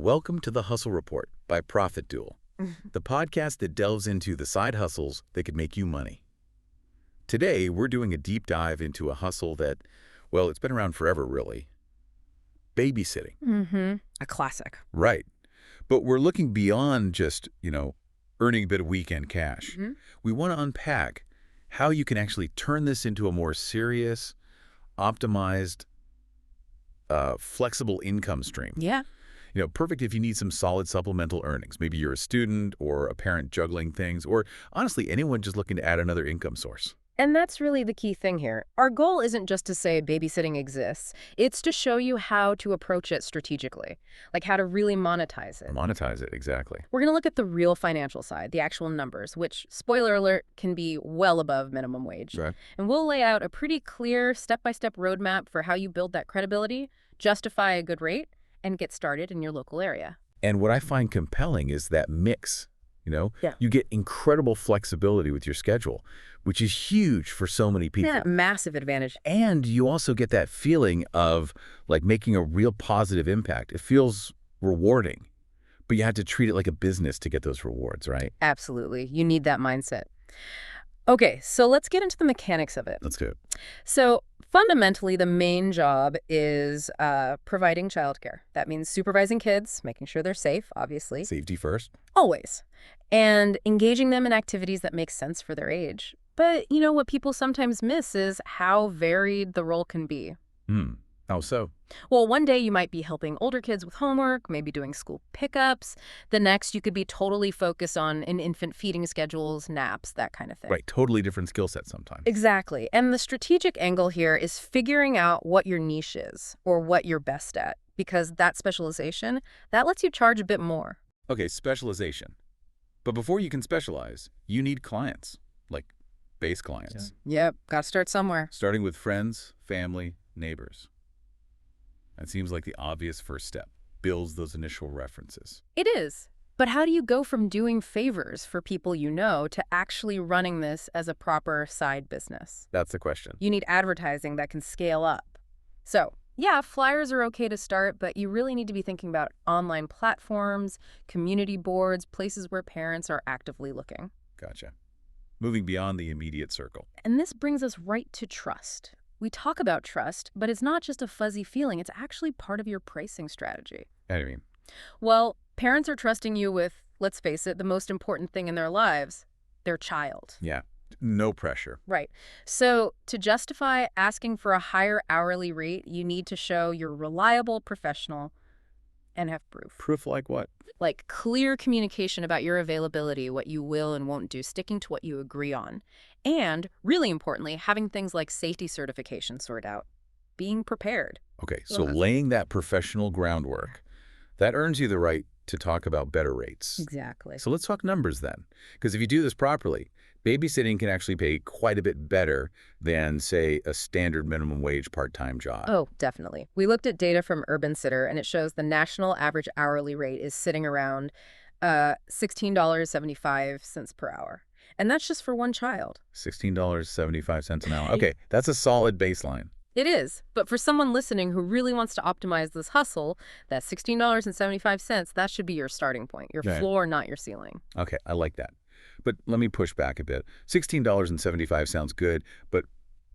Welcome to the Hustle Report by Profit Duel, the podcast that delves into the side hustles that could make you money. Today, we're doing a deep dive into a hustle that, well, it's been around forever, really. Babysitting. A classic. Right. But we're looking beyond just, earning a bit of weekend cash. We want to unpack how you can actually turn this into a more serious, optimized, flexible income stream. Yeah. Perfect if you need some solid supplemental earnings. Maybe you're a student or a parent juggling things, or honestly, anyone just looking to add another income source. And that's really the key thing here. Our goal isn't just to say babysitting exists. It's to show you how to approach it strategically, like how to really monetize it. Monetize it, exactly. We're going to look at the real financial side, the actual numbers, which, spoiler alert, can be well above minimum wage. Right. And we'll lay out a pretty clear step-by-step roadmap for how you build that credibility, justify a good rate, and get started in your local area. And what I find compelling is that mix. Yeah. You get incredible flexibility with your schedule, which is huge for so many people. Yeah, massive advantage. And you also get that feeling of like making a real positive impact. It feels rewarding, but you have to treat it like a business to get those rewards, right? Absolutely. You need that mindset. Okay, so let's get into the mechanics of it. Let's do it. So fundamentally, the main job is providing childcare. That means supervising kids, making sure they're safe, obviously. Safety first. Always. And engaging them in activities that make sense for their age. But, what people sometimes miss is how varied the role can be. How so? Well, one day you might be helping older kids with homework, maybe doing school pickups. The next, you could be totally focused on an infant feeding schedules, naps, that kind of thing. Right, totally different skill set sometimes. Exactly. And the strategic angle here is figuring out what your niche is or what you're best at, because that specialization, that lets you charge a bit more. Okay, specialization. But before you can specialize, you need clients, like base clients. Yep, got to start somewhere. Starting with friends, family, neighbors. That seems like the obvious first step. Builds those initial references. It is. But how do you go from doing favors for people you know to actually running this as a proper side business? That's the question. You need advertising that can scale up. So, yeah, flyers are okay to start, but you really need to be thinking about online platforms, community boards, places where parents are actively looking. Gotcha. Moving beyond the immediate circle. And this brings us right to trust. We talk about trust, but it's not just a fuzzy feeling. It's actually part of your pricing strategy. What do you mean? Well, parents are trusting you with, let's face it, the most important thing in their lives, their child. Yeah, no pressure. Right. So to justify asking for a higher hourly rate, you need to show you're reliable, professional, and have proof. Proof like what? Like clear communication about your availability, what you will and won't do, sticking to what you agree on. And, really importantly, having things like safety certification sorted out. Being prepared. Okay, so laying that professional groundwork, that earns you the right to talk about better rates. Exactly. So let's talk numbers then. Because if you do this properly, babysitting can actually pay quite a bit better than, say, a standard minimum wage part-time job. Oh, definitely. We looked at data from Urban Sitter, and it shows the national average hourly rate is sitting around $16.75 per hour. And that's just for one child. $16.75 an hour. Okay, that's a solid baseline. It is. But for someone listening who really wants to optimize this hustle, that $16.75, that should be your starting point, your floor, not your ceiling. Okay, I like that. But let me push back a bit. $16.75 sounds good, but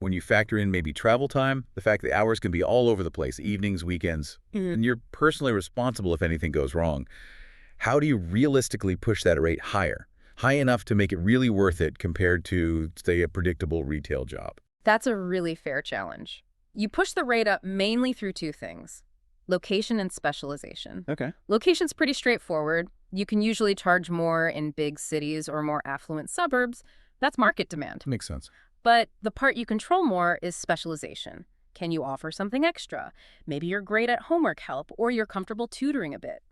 when you factor in maybe travel time, the fact that hours can be all over the place, evenings, weekends, and you're personally responsible if anything goes wrong, how do you realistically push that rate higher? High enough to make it really worth it compared to, say, a predictable retail job? That's a really fair challenge. You push the rate up mainly through two things: location and specialization. Okay. Location's pretty straightforward. You can usually charge more in big cities or more affluent suburbs. That's market demand. Makes sense. But the part you control more is specialization. Can you offer something extra? Maybe you're great at homework help, or you're comfortable tutoring a bit.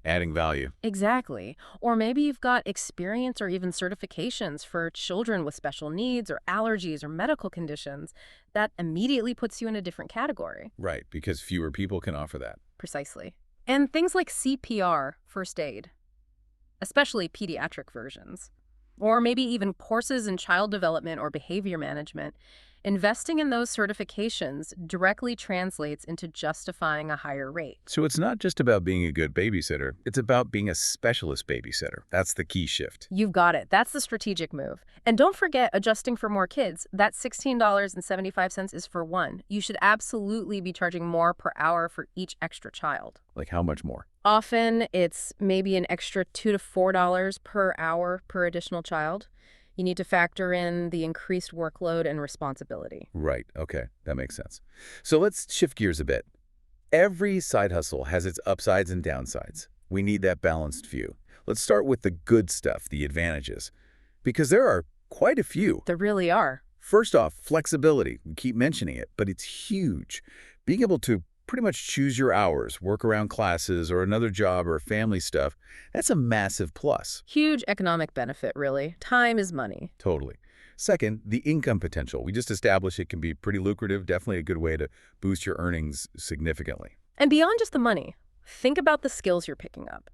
Adding value. Exactly. Or maybe you've got experience or even certifications for children with special needs or allergies or medical conditions. That immediately puts you in a different category. Right, because fewer people can offer that. Precisely. And things like CPR, first aid, especially pediatric versions, or maybe even courses in child development or behavior management. Investing in those certifications directly translates into justifying a higher rate. So it's not just about being a good babysitter, it's about being a specialist babysitter. That's the key shift. You've got it. That's the strategic move. And don't forget adjusting for more kids. That $16.75 is for one. You should absolutely be charging more per hour for each extra child. Like how much more? Often it's maybe an extra $2 to $4 per hour per additional child. You need to factor in the increased workload and responsibility. Right, okay, that makes sense. So let's shift gears a bit. Every side hustle has its upsides and downsides. We need that balanced view. Let's start with the good stuff, the advantages, because there are quite a few. There really are. First off, flexibility. We keep mentioning it, but it's huge. Being able to pretty much choose your hours, work around classes or another job or family stuff, that's a massive plus. Huge economic benefit, really. Time is money. Totally. Second, the income potential. We just established it can be pretty lucrative, definitely a good way to boost your earnings significantly. And beyond just the money, think about the skills you're picking up.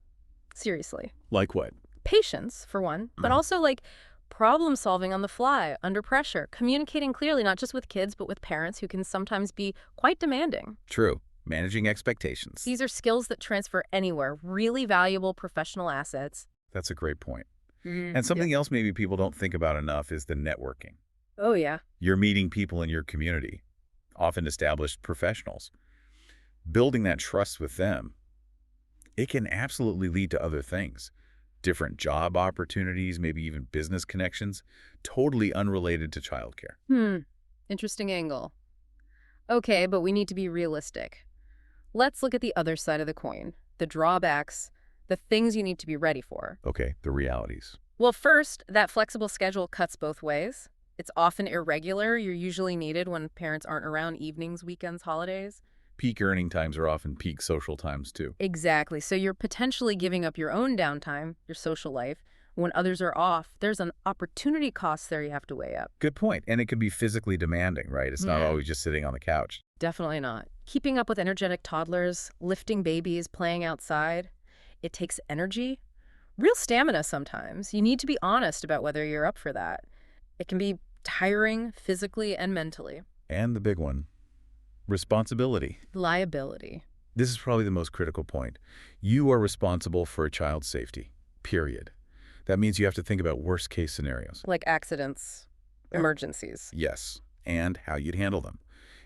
Seriously. Like what? Patience, for one, but also like problem solving on the fly, under pressure, communicating clearly, not just with kids, but with parents who can sometimes be quite demanding. True. Managing expectations. These are skills that transfer anywhere, really valuable professional assets. That's a great point. And something else maybe people don't think about enough is the networking. Oh, yeah. You're meeting people in your community, often established professionals. Building that trust with them, it can absolutely lead to other things. Different job opportunities, maybe even business connections, totally unrelated to childcare. Interesting angle. Okay, but we need to be realistic. Let's look at the other side of the coin, the drawbacks, the things you need to be ready for. Okay, the realities. Well, first, that flexible schedule cuts both ways. It's often irregular. You're usually needed when parents aren't around evenings, weekends, holidays. Peak earning times are often peak social times too. Exactly. So you're potentially giving up your own downtime, your social life. When others are off, there's an opportunity cost there you have to weigh up. Good point. And it can be physically demanding, right? It's not always just sitting on the couch. Definitely not. Keeping up with energetic toddlers, lifting babies, playing outside, it takes energy, real stamina sometimes. You need to be honest about whether you're up for that. It can be tiring physically and mentally. And the big one, responsibility. Liability. This is probably the most critical point. You are responsible for a child's safety, period. That means you have to think about worst-case scenarios. Like accidents, emergencies. Yes, and how you'd handle them.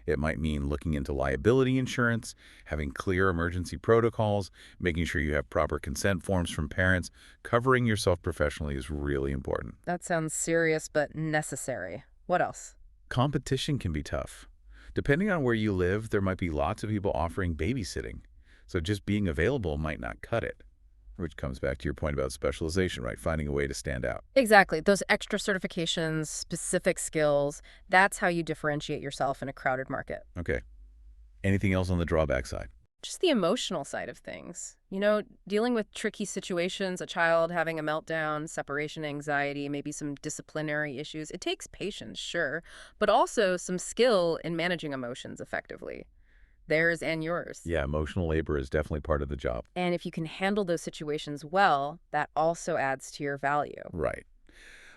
It might mean looking into liability insurance, having clear emergency protocols, making sure you have proper consent forms from parents. Covering yourself professionally is really important. That sounds serious but necessary. What else? Competition can be tough. Depending on where you live, there might be lots of people offering babysitting. So just being available might not cut it. Which comes back to your point about specialization, right? Finding a way to stand out. Exactly. Those extra certifications, specific skills, that's how you differentiate yourself in a crowded market. Okay. Anything else on the drawback side? Just the emotional side of things. You know, dealing with tricky situations, a child having a meltdown, separation anxiety, maybe some disciplinary issues. It takes patience, sure, but also some skill in managing emotions effectively. Theirs and yours. Yeah, emotional labor is definitely part of the job. And if you can handle those situations well, that also adds to your value. Right.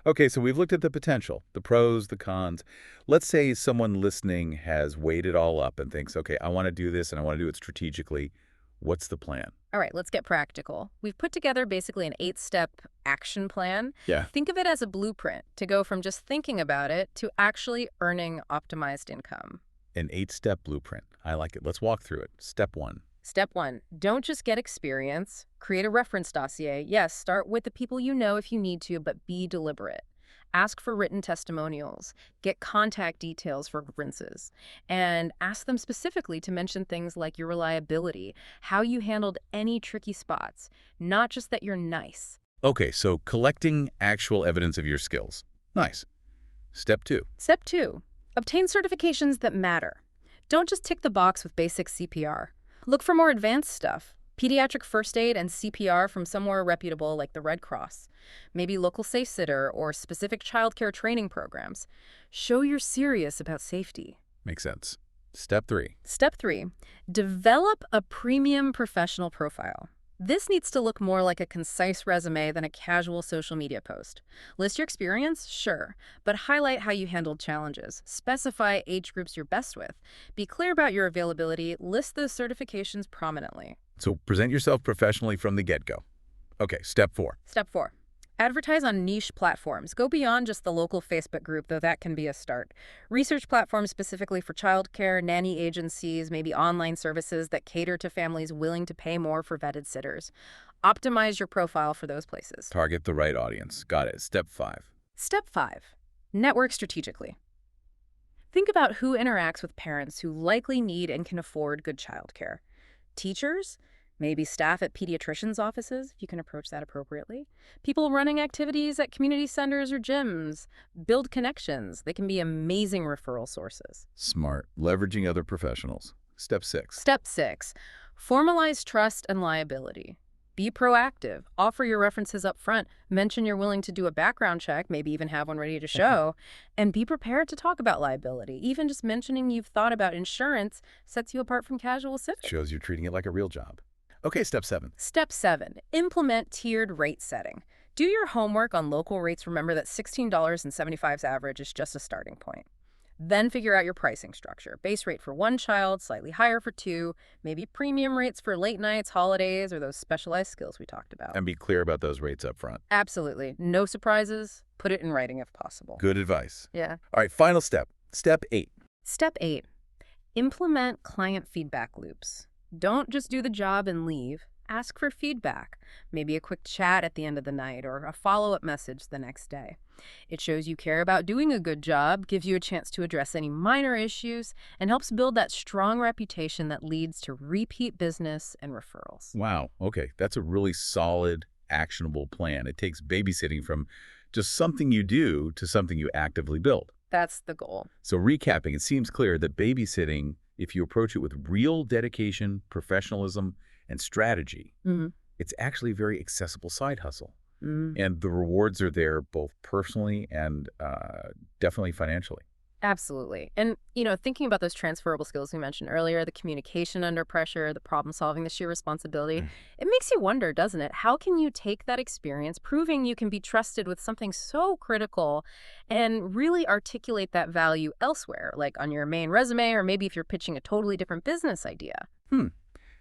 Okay, so we've looked at the potential, the pros, the cons. Let's say someone listening has weighed it all up and thinks, okay, I want to do this and I want to do it strategically. What's the plan? All right, let's get practical. We've put together basically an 8-step action plan. Yeah. Think of it as a blueprint to go from just thinking about it to actually earning optimized income. An 8-step blueprint. I like it. Let's walk through it. Step 1. Step 1, don't just get experience. Create a reference dossier. Yes, start with the people you know if you need to, but be deliberate. Ask for written testimonials. Get contact details for references. And ask them specifically to mention things like your reliability, how you handled any tricky spots, not just that you're nice. Okay, so collecting actual evidence of your skills. Nice. Step 2. Step 2, obtain certifications that matter. Don't just tick the box with basic CPR. Look for more advanced stuff. Pediatric first aid and CPR from somewhere reputable like the Red Cross. Maybe local safe sitter or specific childcare training programs. Show you're serious about safety. Makes sense. Step 3. Step 3, develop a premium professional profile. This needs to look more like a concise resume than a casual social media post. List your experience, sure, but highlight how you handled challenges. Specify age groups you're best with. Be clear about your availability. List those certifications prominently. So present yourself professionally from the get-go. Okay, step 4. Step 4. Advertise on niche platforms. Go beyond just the local Facebook group, though that can be a start. Research platforms specifically for childcare, nanny agencies, maybe online services that cater to families willing to pay more for vetted sitters. Optimize your profile for those places. Target the right audience. Got it. Step 5. Step 5. Network strategically. Think about who interacts with parents who likely need and can afford good childcare. Teachers? Maybe staff at pediatricians' offices, if you can approach that appropriately. People running activities at community centers or gyms. Build connections. They can be amazing referral sources. Smart. Leveraging other professionals. Step 6. Step 6. Formalize trust and liability. Be proactive. Offer your references up front. Mention you're willing to do a background check, maybe even have one ready to show. And be prepared to talk about liability. Even just mentioning you've thought about insurance sets you apart from casual civics. Shows you're treating it like a real job. Okay, step 7. Step 7. Implement tiered rate setting. Do your homework on local rates. Remember that $16.75 average is just a starting point. Then figure out your pricing structure. Base rate for one child, slightly higher for two, maybe premium rates for late nights, holidays, or those specialized skills we talked about. And be clear about those rates up front. Absolutely. No surprises. Put it in writing if possible. Good advice. Yeah. All right, final step. Step 8. Step 8. Implement client feedback loops. Don't just do the job and leave. Ask for feedback, maybe a quick chat at the end of the night or a follow-up message the next day. It shows you care about doing a good job, gives you a chance to address any minor issues, and helps build that strong reputation that leads to repeat business and referrals. Wow. Okay, that's a really solid, actionable plan. It takes babysitting from just something you do to something you actively build. That's the goal. So recapping, it seems clear that babysitting, if you approach it with real dedication, professionalism, and strategy, it's actually a very accessible side hustle. And the rewards are there both personally and definitely financially. Absolutely. And, thinking about those transferable skills we mentioned earlier, the communication under pressure, the problem solving, the sheer responsibility, it makes you wonder, doesn't it? How can you take that experience, proving you can be trusted with something so critical, and really articulate that value elsewhere, like on your main resume, or maybe if you're pitching a totally different business idea?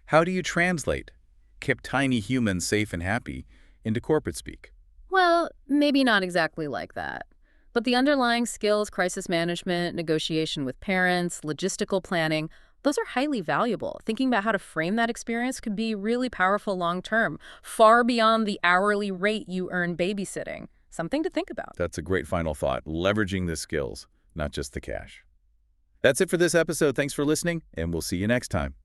How do you translate keep tiny humans safe and happy into corporate speak? Well, maybe not exactly like that. But the underlying skills, crisis management, negotiation with parents, logistical planning, those are highly valuable. Thinking about how to frame that experience could be really powerful long-term, far beyond the hourly rate you earn babysitting. Something to think about. That's a great final thought, leveraging the skills, not just the cash. That's it for this episode. Thanks for listening, and we'll see you next time.